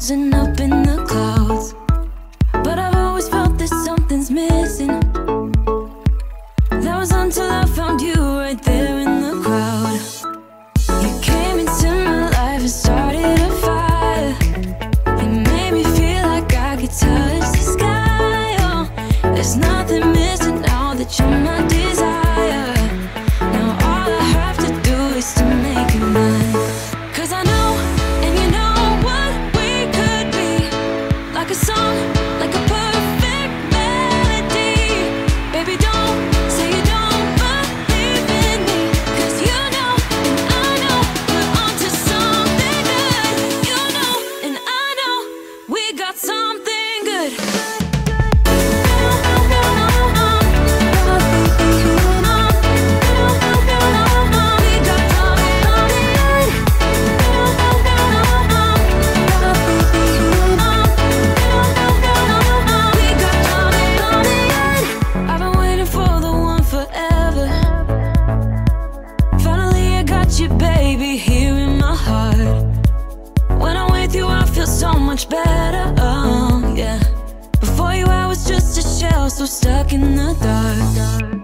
frozen up in the clouds, but I've always felt that something's missing. That was until I found you right there in the crowd. You came into my life and started a fire. You made me feel like I could touch the sky. Oh, there's nothing missing now that you're my desire. Now all I have to do is to make you mine. 'Cause I know, and you know what we could be. Like a song, like a perfect melody. Baby, don't say you don't believe in me. 'Cause you know, and I know, we're onto something good. You know, and I know, we got something good. I've been waiting for the one forever. Finally I got you, baby, here in my heart. When I'm with you I feel so much better, oh yeah. Before you I was just a shell, so stuck in the dark.